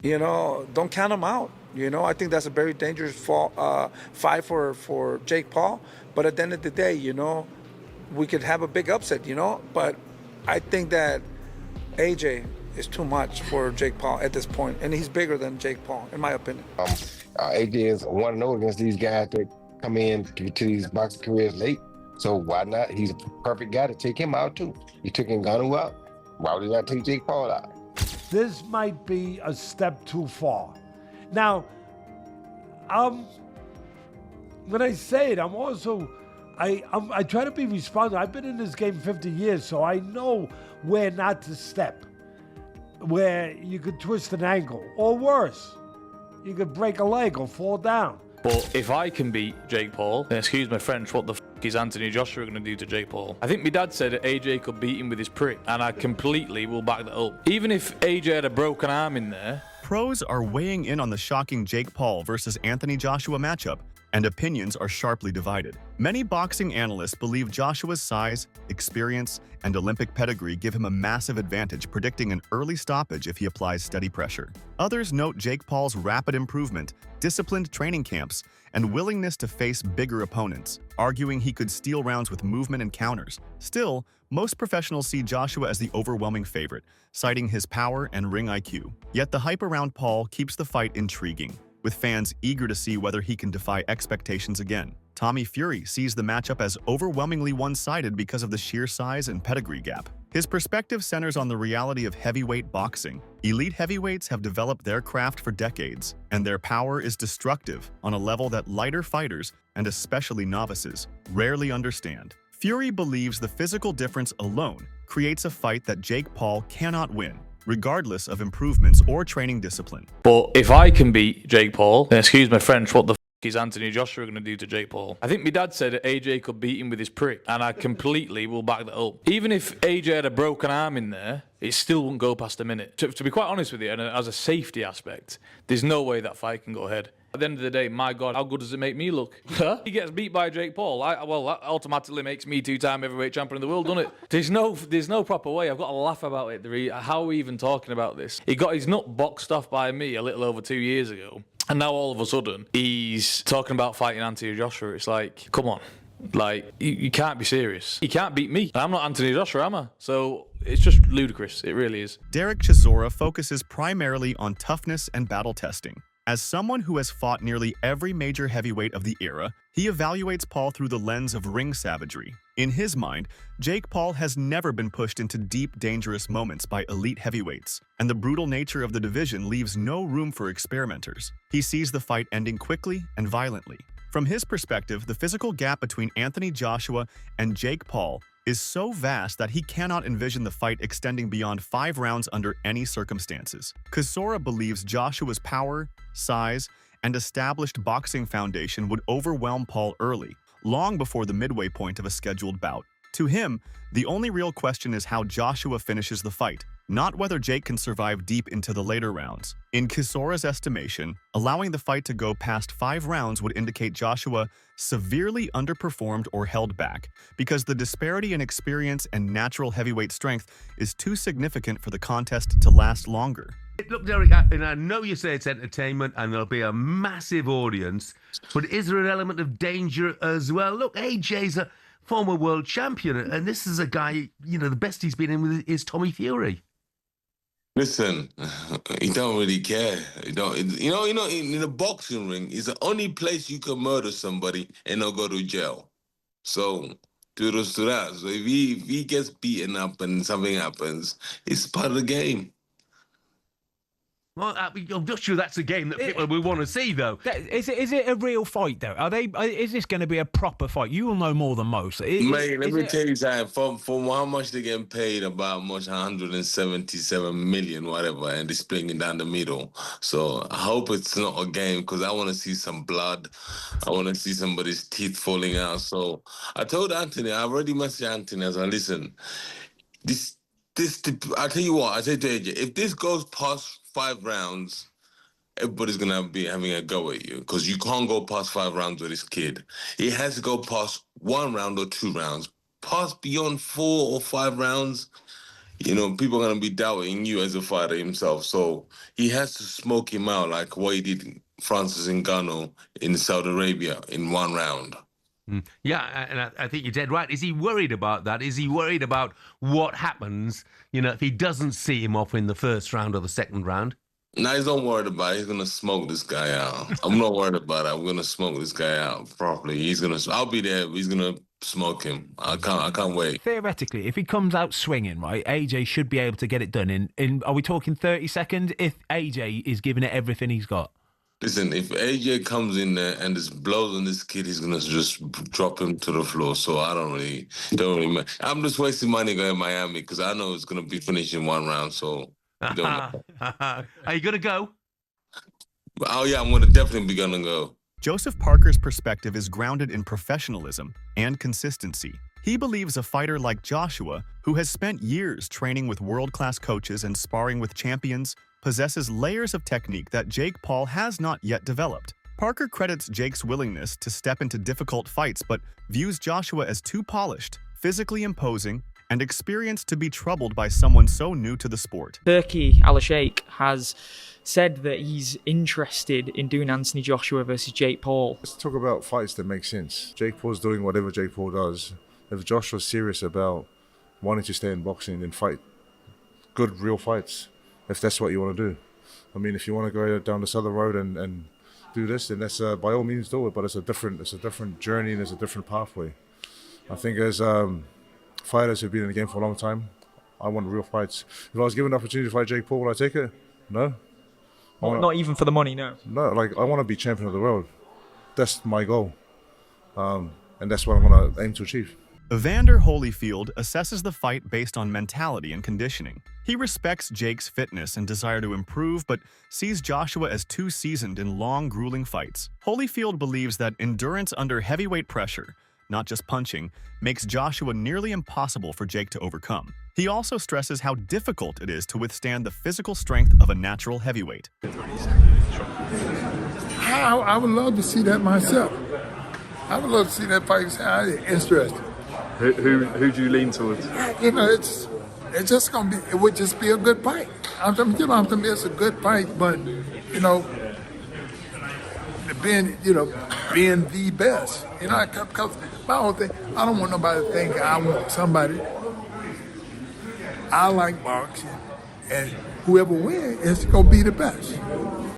Don't count him out. I think that's a very dangerous fight for Jake Paul. But at the end of the day, we could have a big upset. But I think that AJ is too much for Jake Paul at this point, and he's bigger than Jake Paul, in my opinion. AJ is 1-0 against these guys that come in to these boxing careers late. So why not? He's a perfect guy to take him out too. He took Ngannou out. Why would he not take Jake Paul out? This might be a step too far. Now, when I say it, I try to be responsible. I've been in this game 50 years, so I know where not to step, where you could twist an ankle, or worse, you could break a leg or fall down. But if I can beat Jake Paul, then excuse my French, what the is Anthony Joshua going to do to Jake Paul? I think my dad said that AJ could beat him with his prick, and I completely will back that up. Even if AJ had a broken arm in there. Pros are weighing in on the shocking Jake Paul versus Anthony Joshua matchup, and opinions are sharply divided. Many boxing analysts believe Joshua's size, experience, and Olympic pedigree give him a massive advantage, predicting an early stoppage if he applies steady pressure. Others note Jake Paul's rapid improvement, disciplined training camps, and willingness to face bigger opponents, arguing he could steal rounds with movement and counters. Still, most professionals see Joshua as the overwhelming favorite, citing his power and ring IQ. Yet the hype around Paul keeps the fight intriguing, with fans eager to see whether he can defy expectations again. Tommy Fury sees the matchup as overwhelmingly one-sided because of the sheer size and pedigree gap. His perspective centers on the reality of heavyweight boxing. Elite heavyweights have developed their craft for decades, and their power is destructive on a level that lighter fighters, and especially novices, rarely understand. Fury believes the physical difference alone creates a fight that Jake Paul cannot win, regardless of improvements or training discipline. But if I can beat Jake Paul, then excuse my French, what the is Anthony Joshua going to do to Jake Paul? I think my dad said that AJ could beat him with his prick, and I completely will back that up. Even if AJ had a broken arm in there, it still wouldn't go past a minute. To be quite honest with you, and as a safety aspect, there's no way that fight can go ahead. At the end of the day, my God, how good does it make me look? He gets beat by Jake Paul. Well, that automatically makes me two-time heavyweight champion of the world, doesn't it? There's no proper way. I've got to laugh about it. How are we even talking about this? He got his nut boxed off by me a little over 2 years ago. And now all of a sudden, he's talking about fighting Anthony Joshua. It's like, come on. Like, you can't be serious. He can't beat me. I'm not Anthony Joshua, am I? So it's just ludicrous. It really is. Derek Chisora focuses primarily on toughness and battle testing. As someone who has fought nearly every major heavyweight of the era, he evaluates Paul through the lens of ring savagery. In his mind, Jake Paul has never been pushed into deep, dangerous moments by elite heavyweights, and the brutal nature of the division leaves no room for experimenters. He sees the fight ending quickly and violently. From his perspective, the physical gap between Anthony Joshua and Jake Paul is so vast that he cannot envision the fight extending beyond 5 rounds under any circumstances. Chisora believes Joshua's power, size, and established boxing foundation would overwhelm Paul early, long before the midway point of a scheduled bout. To him, the only real question is how Joshua finishes the fight, not whether Jake can survive deep into the later rounds. In Chisora's estimation, allowing the fight to go past 5 rounds would indicate Joshua severely underperformed or held back, because the disparity in experience and natural heavyweight strength is too significant for the contest to last longer. Look, Derek, and I know you say it's entertainment and there'll be a massive audience, but is there an element of danger as well? Look, AJ's a former world champion, and this is a guy, the best he's been in with is Tommy Fury. Listen, he don't really care. He don't, in the boxing ring, it's the only place you can murder somebody and not go to jail. So, kudos to that. So if he gets beaten up and something happens, it's part of the game. Well, I'm not sure that's a game that people will want to see, though. Is it a real fight, though? Is this going to be a proper fight? You will know more than most. Mate, let me tell you something. From how much they're getting paid, about much 177 million, whatever, and they're splitting it down the middle. So I hope it's not a game, because I want to see some blood. I want to see somebody's teeth falling out. So I told Anthony, I already messaged Anthony. I said, listen, I tell you what, I said to AJ, if this goes past 5 rounds, everybody's going to be having a go at you, because you can't go past 5 rounds with this kid. He has to go past 1 round or 2 rounds. Past beyond 4 or 5 rounds, you know, people are gonna be doubting you as a fighter himself. So he has to smoke him out like what he did Francis Ngannou in Saudi Arabia in 1 round. Yeah, and I think you're dead right. Is he worried about that? Is he worried about what happens, if he doesn't see him off in the first round or the second round? Now he's not worried about it. He's gonna smoke this guy out. I'm not worried about it. I'm gonna smoke this guy out properly. I'll be there. He's gonna smoke him. I can't wait. Theoretically, if he comes out swinging, right, AJ should be able to get it done in are we talking 30 seconds if AJ is giving it everything he's got? Listen, if AJ comes in there and just blows on this kid, he's gonna just drop him to the floor. So I don't really. I'm just wasting money going to Miami because I know it's gonna be finished in 1 round. So it don't matter. Are you gonna go? Oh yeah, I'm definitely be gonna go. Joseph Parker's perspective is grounded in professionalism and consistency. He believes a fighter like Joshua, who has spent years training with world-class coaches and sparring with champions, possesses layers of technique that Jake Paul has not yet developed. Parker credits Jake's willingness to step into difficult fights but views Joshua as too polished, physically imposing, and experienced to be troubled by someone so new to the sport. Turki Al-Sheikh has said that he's interested in doing Anthony Joshua versus Jake Paul. Let's talk about fights that make sense. Jake Paul's doing whatever Jake Paul does. If Joshua's serious about wanting to stay in boxing, then fight good, real fights, if that's what you want to do. I mean, if you want to go down this other road and do this, then that's by all means do it. But it's a different journey and it's a different pathway. I think as fighters who've been in the game for a long time, I want real fights. If I was given the opportunity to fight Jake Paul, would I take it? No. Not even for the money, no. No, like I want to be champion of the world. That's my goal, and that's what I'm going to aim to achieve. Evander Holyfield assesses the fight based on mentality and conditioning. He respects Jake's fitness and desire to improve, but sees Joshua as too seasoned in long, grueling fights. Holyfield believes that endurance under heavyweight pressure, not just punching, makes Joshua nearly impossible for Jake to overcome. He also stresses how difficult it is to withstand the physical strength of a natural heavyweight. I would love to see that myself. I would love to see that fight. Interesting. Who do you lean towards? It's just gonna be. It would just be a good fight. I'm telling you, it's a good fight, but being the best. Because my whole thing, I don't want nobody to think I want somebody. I like boxing, and whoever wins is gonna be the best.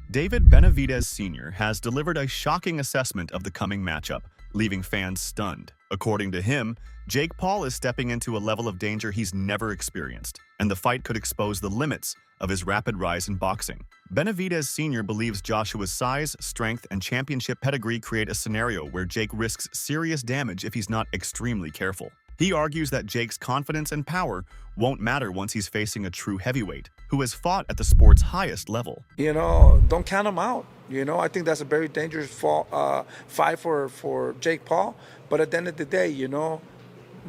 David Benaidez Sr. has delivered a shocking assessment of the coming matchup, leaving fans stunned. According to him, Jake Paul is stepping into a level of danger he's never experienced, and the fight could expose the limits of his rapid rise in boxing. Benaidez Sr. believes Joshua's size, strength, and championship pedigree create a scenario where Jake risks serious damage if he's not extremely careful. He argues that Jake's confidence and power won't matter once he's facing a true heavyweight, who has fought at the sport's highest level. Don't count him out. I think that's a very dangerous fight for Jake Paul. But at the end of the day,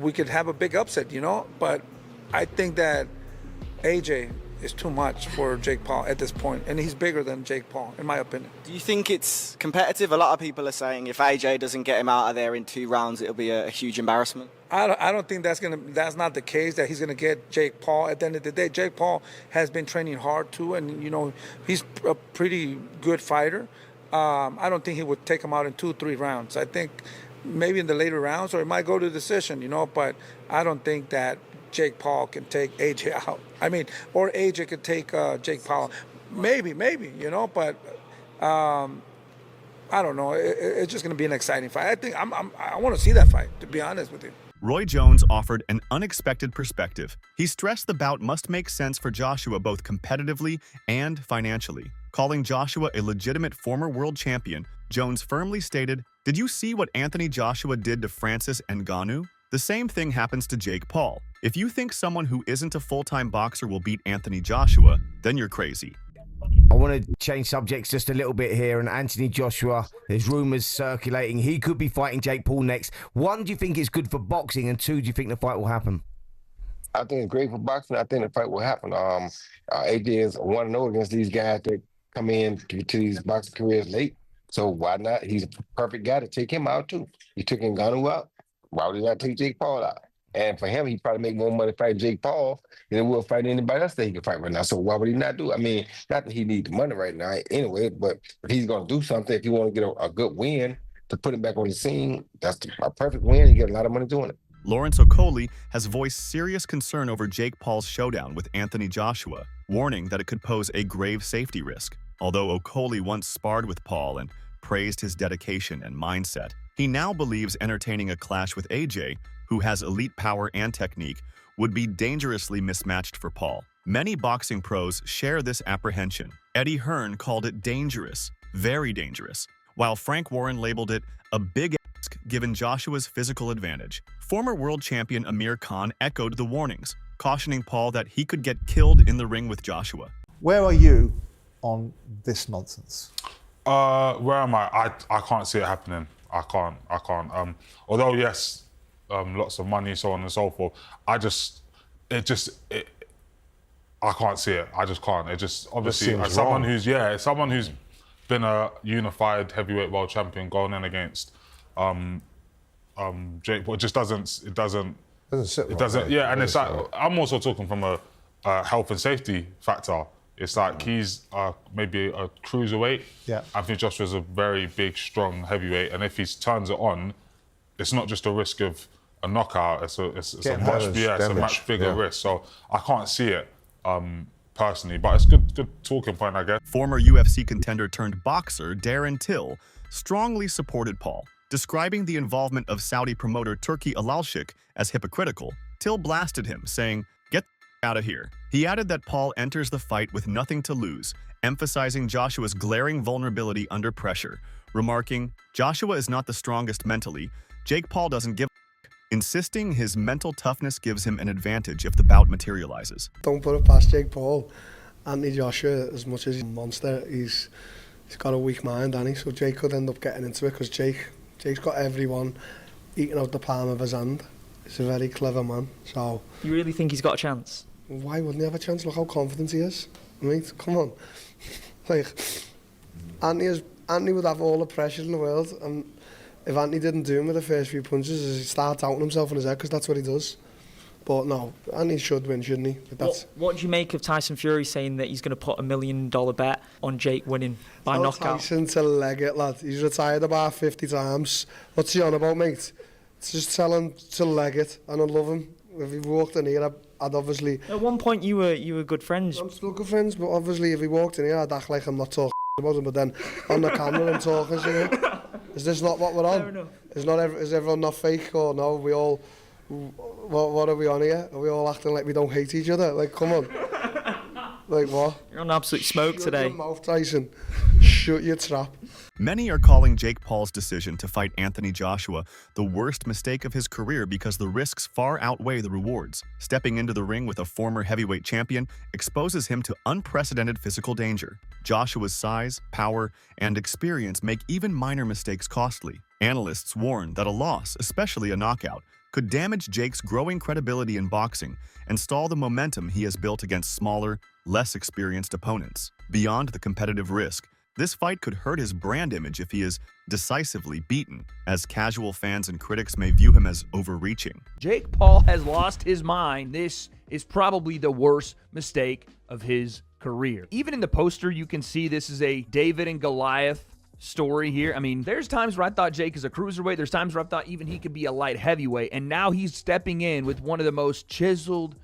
we could have a big upset, But I think that AJ is too much for Jake Paul at this point, and he's bigger than Jake Paul, in my opinion. Do you think it's competitive? A lot of people are saying if AJ doesn't get him out of there in 2 rounds, it'll be a huge embarrassment. I don't think that's not the case, that he's gonna get Jake Paul. At the end of the day, Jake Paul has been training hard too, and he's a pretty good fighter. I don't think he would take him out in 2-3 rounds. I think maybe in the later rounds, or it might go to decision, but I don't think that Jake Paul can take AJ out. Or AJ could take Jake Paul. Maybe, but I don't know. It's just going to be an exciting fight. I think I want to see that fight, to be honest with you. Roy Jones offered an unexpected perspective. He stressed the bout must make sense for Joshua both competitively and financially. Calling Joshua a legitimate former world champion, Jones firmly stated, "Did you see what Anthony Joshua did to Francis Ngannou? The same thing happens to Jake Paul. If you think someone who isn't a full-time boxer will beat Anthony Joshua, then you're crazy." I want to change subjects just a little bit here. And Anthony Joshua, there's rumours circulating he could be fighting Jake Paul next. 1, do you think it's good for boxing? And 2, do you think the fight will happen? I think it's great for boxing. I think the fight will happen. AJ is 1-0 against these guys that come in to these boxing careers late. So why not? He's a perfect guy to take him out too. He took Ngannou out. Why would he not take Jake Paul out? And for him, he probably make more money fighting Jake Paul than he will fighting anybody else that he can fight right now. So why would he not do it? I mean, not that he need the money right now anyway, but if he's going to do something, if you want to get a good win to put him back on the scene, that's a perfect win. You get a lot of money doing it. Lawrence Okolie has voiced serious concern over Jake Paul's showdown with Anthony Joshua, warning that it could pose a grave safety risk. Although Okolie once sparred with Paul and praised his dedication and mindset, he now believes entertaining a clash with AJ, who has elite power and technique, would be dangerously mismatched for Paul. Many boxing pros share this apprehension. Eddie Hearn called it dangerous, very dangerous, while Frank Warren labeled it a big ask given Joshua's physical advantage. Former world champion Amir Khan echoed the warnings, cautioning Paul that he could get killed in the ring with Joshua. Where are you on this nonsense? Where am I? I can't see it happening. I can't. Although yes, lots of money, so on and so forth. I can't see it. I just can't. It just obviously as someone who's been a unified heavyweight world champion going in against Jake Paul, it doesn't sit right. Yeah, and it's like I'm also talking from a health and safety factor. It's like he's maybe a cruiserweight. Yeah. Anthony Joshua's a very big, strong heavyweight, and if he turns it on, it's not just a risk of a knockout. It's a much bigger risk. So I can't see it personally, but it's good talking point, I guess. Former UFC contender turned boxer Darren Till strongly supported Paul, describing the involvement of Saudi promoter Turki Alalshik as hypocritical. Till blasted him, saying, "Get out of here." He added that Paul enters the fight with nothing to lose, emphasizing Joshua's glaring vulnerability under pressure, remarking, "Joshua is not the strongest mentally. Jake Paul doesn't give a," insisting his mental toughness gives him an advantage if the bout materializes. Don't put it past Jake Paul. Anthony Joshua, as much as he's a monster, he's got a weak mind, hasn't he? So Jake could end up getting into it because Jake's got everyone eating out the palm of his hand. He's a very clever man. So you really think he's got a chance? Why wouldn't he have a chance? Look how confident he is. I mean, come on. Like, Anthony would have all the pressure in the world, and if Anthony didn't do him with the first few punches, he'd start doubting himself in his head, because that's what he does. But no, Anthony should win, shouldn't he? What do you make of Tyson Fury saying that he's going to put $1 million bet on Jake winning by knockout? Tyson to leg it, lad. He's retired about 50 times. What's he on about, mate? Just tell him to leg it, and I'd love him. If he walked in here, I'd obviously... At one point, you were good friends. I'm still good friends, but obviously if he walked in here, I'd act like I'm not talking about him, but then on the camera I'm talking to him. Is this not what we're on? Fair enough. Is everyone not fake, or no? We all... What are we on here? Are we all acting like we don't hate each other? Like, come on. Like, what? You're on absolute smoke today. Shut your mouth, Tyson. Shut your trap. Many are calling Jake Paul's decision to fight Anthony Joshua the worst mistake of his career because the risks far outweigh the rewards. Stepping into the ring with a former heavyweight champion exposes him to unprecedented physical danger. Joshua's size, power, and experience make even minor mistakes costly. Analysts warn that a loss, especially a knockout, could damage Jake's growing credibility in boxing and stall the momentum he has built against smaller, less experienced opponents. Beyond the competitive risk, this fight could hurt his brand image if he is decisively beaten, as casual fans and critics may view him as overreaching. Jake Paul has lost his mind. This is probably the worst mistake of his career. Even in the poster, you can see this is a David and Goliath story here. I mean, there's times where I thought Jake is a cruiserweight. There's times where I thought even he could be a light heavyweight. And now he's stepping in with one of the most chiseled,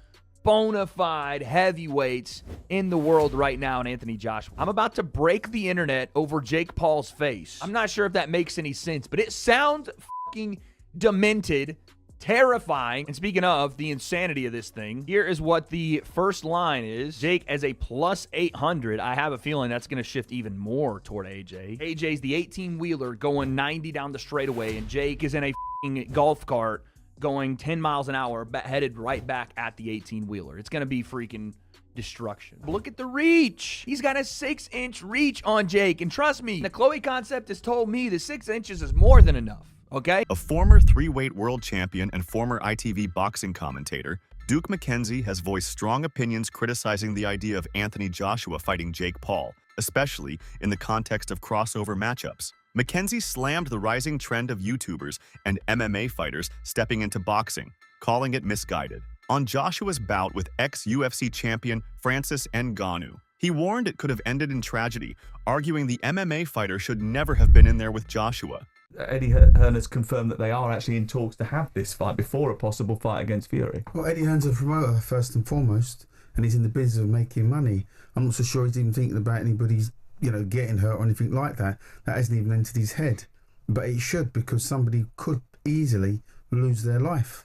bona fide heavyweights in the world right now in Anthony Joshua. I'm about to break the internet over Jake Paul's face. I'm not sure if that makes any sense, but it sounds fucking demented, terrifying. And speaking of the insanity of this thing, here is what the first line is. Jake as a plus 800. I have a feeling that's going to shift even more toward AJ. AJ's the 18-wheeler going 90 down the straightaway, and Jake is in a fucking golf cart going 10 miles an hour, headed right back at the 18-wheeler. It's going to be freaking destruction. Look at the reach. He's got a 6-inch reach on Jake, and trust me, the Chloe concept has told me the 6 inches is more than enough. Okay? A former 3-weight world champion and former ITV boxing commentator, Duke McKenzie has voiced strong opinions criticizing the idea of Anthony Joshua fighting Jake Paul, especially in the context of crossover matchups. Mackenzie slammed the rising trend of YouTubers and MMA fighters stepping into boxing, calling it misguided. On Joshua's bout with ex-UFC champion Francis Ngannou, he warned it could have ended in tragedy, arguing the MMA fighter should never have been in there with Joshua. Eddie Hearn has confirmed that they are actually in talks to have this fight before a possible fight against Fury. Well, Eddie Hearn's a promoter first and foremost, and he's in the business of making money. I'm not so sure he's even thinking about anybody's, getting hurt or anything like that. That hasn't even entered his head. But it should, because somebody could easily lose their life.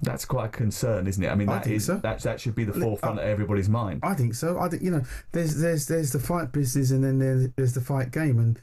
That's quite a concern, isn't it? I mean, that should be the forefront of everybody's mind. I think so. I think there's the fight business, and then there's the fight game, and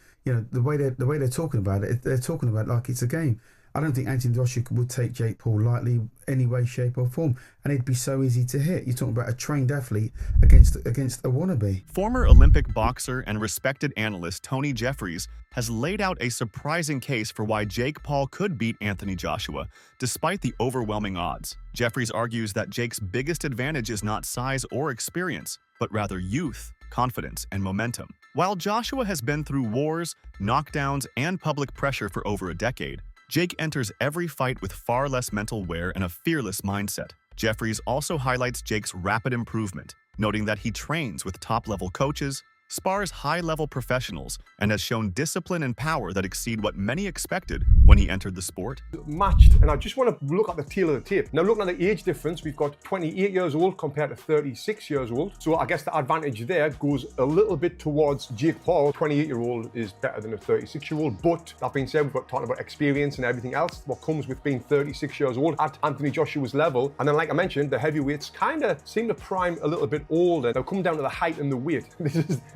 the way they're talking about it, they're talking about it like it's a game. I don't think Anthony Joshua would take Jake Paul lightly, any way, shape, or form, and it'd be so easy to hit. You're talking about a trained athlete against a wannabe. Former Olympic boxer and respected analyst Tony Jeffries has laid out a surprising case for why Jake Paul could beat Anthony Joshua, despite the overwhelming odds. Jeffries argues that Jake's biggest advantage is not size or experience, but rather youth, confidence, and momentum. While Joshua has been through wars, knockdowns, and public pressure for over a decade, Jake enters every fight with far less mental wear and a fearless mindset. Jeffries also highlights Jake's rapid improvement, noting that he trains with top-level coaches, spars high-level professionals, and has shown discipline and power that exceed what many expected when he entered the sport. Matched, and I just want to look at the tail of the tape. Now, looking at the age difference, we've got 28 years old compared to 36 years old. So I guess the advantage there goes a little bit towards Jake Paul. 28-year-old is better than a 36-year-old. But that being said, we've got talking about experience and everything else, what comes with being 36 years old at Anthony Joshua's level. And then, like I mentioned, the heavyweights kind of seem to prime a little bit older. Now, come down to the height and the weight.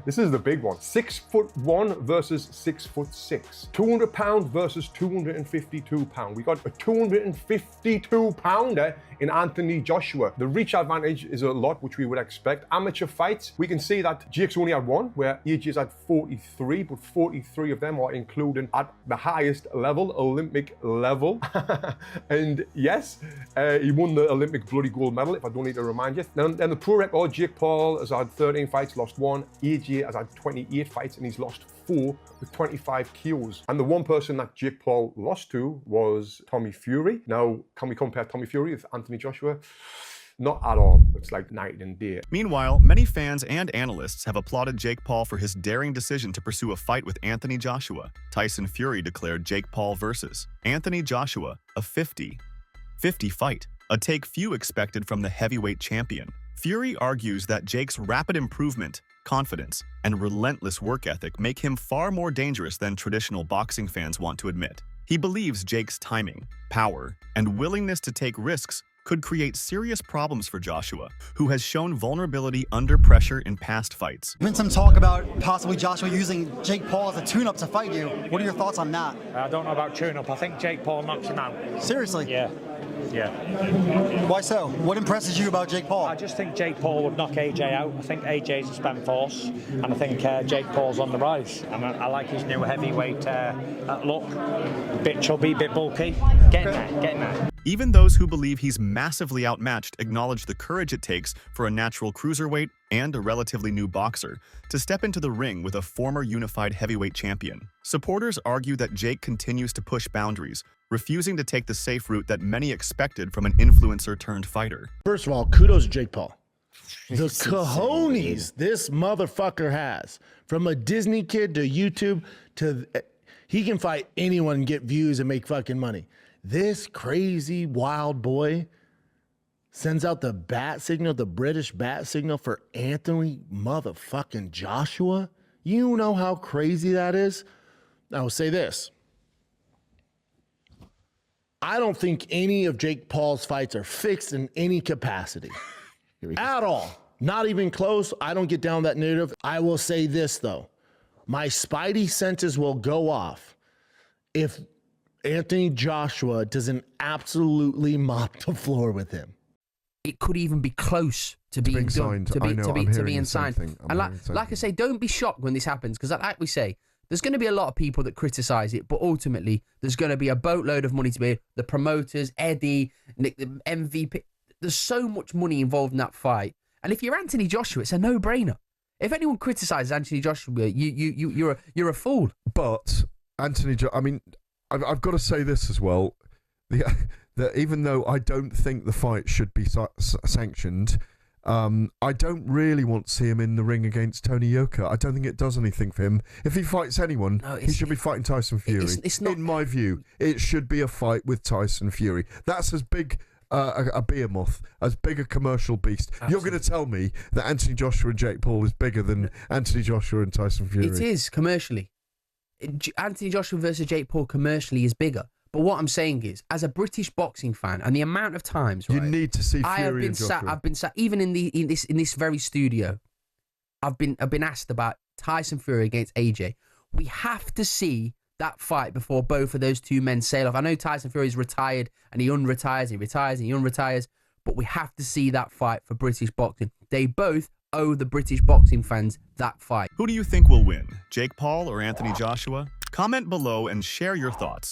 This is the big one. 6'1" versus 6'6". 200 pounds versus 252 pounds. We got a 252 pounder in Anthony Joshua. The reach advantage is a lot, which we would expect. Amateur fights, we can see that Jake's only had one, where AJ's had 43, but 43 of them are including at the highest level, Olympic level. And yes, he won the Olympic bloody gold medal, if I don't need to remind you. Then the pro record, Jake Paul has had 13 fights, lost one. AJ has had 28 fights and he's lost 4 with 25 KOs. And the one person that Jake Paul lost to was Tommy Fury. Now, can we compare Tommy Fury with Anthony Joshua? Not at all. It's like night and day. Meanwhile, many fans and analysts have applauded Jake Paul for his daring decision to pursue a fight with Anthony Joshua. Tyson Fury declared Jake Paul versus Anthony Joshua a 50 fight, a take few expected from the heavyweight champion. Fury argues that Jake's rapid improvement, confidence, and relentless work ethic make him far more dangerous than traditional boxing fans want to admit. He believes Jake's timing, power, and willingness to take risks could create serious problems for Joshua, who has shown vulnerability under pressure in past fights. There's been some talk about possibly Joshua using Jake Paul as a tune-up to fight you. What are your thoughts on that? I don't know about tune-up. I think Jake Paul knocks him out. Seriously? Yeah. Why so? What impresses you about Jake Paul? I just think Jake Paul would knock AJ out. I think AJ's a spent force, and I think Jake Paul's on the rise. And I like his new heavyweight look. Bit chubby, bit bulky. Getting there. Even those who believe he's massively outmatched acknowledge the courage it takes for a natural cruiserweight and a relatively new boxer to step into the ring with a former unified heavyweight champion. Supporters argue that Jake continues to push boundaries, refusing to take the safe route that many expected from an influencer-turned-fighter. First of all, kudos to Jake Paul. The cojones this motherfucker has, from a Disney kid to YouTube to... He can fight anyone and get views and make fucking money. This crazy wild boy sends out the bat signal, the British bat signal for Anthony motherfucking Joshua. You know how crazy that is? I will say this. I don't think any of Jake Paul's fights are fixed in any capacity. At all. Not even close. I don't get down that narrative. I will say this, though. My spidey senses will go off if Anthony Joshua doesn't absolutely mop the floor with him. It could even be close to being done, to being signed. And like I say, don't be shocked when this happens, because like we say, there's going to be a lot of people that criticize it, but ultimately there's going to be a boatload of money to be the promoters, Eddie, Nick, the MVP. There's so much money involved in that fight, and if you're Anthony Joshua, it's a no-brainer. If anyone criticizes Anthony Joshua, you're a fool. But Anthony, I mean, I've got to say this as well. That even though I don't think the fight should be sanctioned, I don't really want to see him in the ring against Tony Yoka. I don't think it does anything for him. If he fights anyone, he should be fighting Tyson Fury. It's not, in my view, it should be a fight with Tyson Fury. That's as big a behemoth, as big a commercial beast. Absolutely. You're going to tell me that Anthony Joshua and Jake Paul is bigger than Anthony Joshua and Tyson Fury? It is, commercially. Anthony Joshua versus Jake Paul commercially is bigger. But what I'm saying is, as a British boxing fan, and the amount of times you need to see Fury and Joshua. I've been sat, even in this very studio, I've been asked about Tyson Fury against AJ. We have to see that fight before both of those two men sail off. I know Tyson Fury is retired and he unretires, he retires and he unretires, but we have to see that fight for British boxing. They both owe the British boxing fans that fight. Who do you think will win, Jake Paul or Anthony Joshua? Comment below and share your thoughts.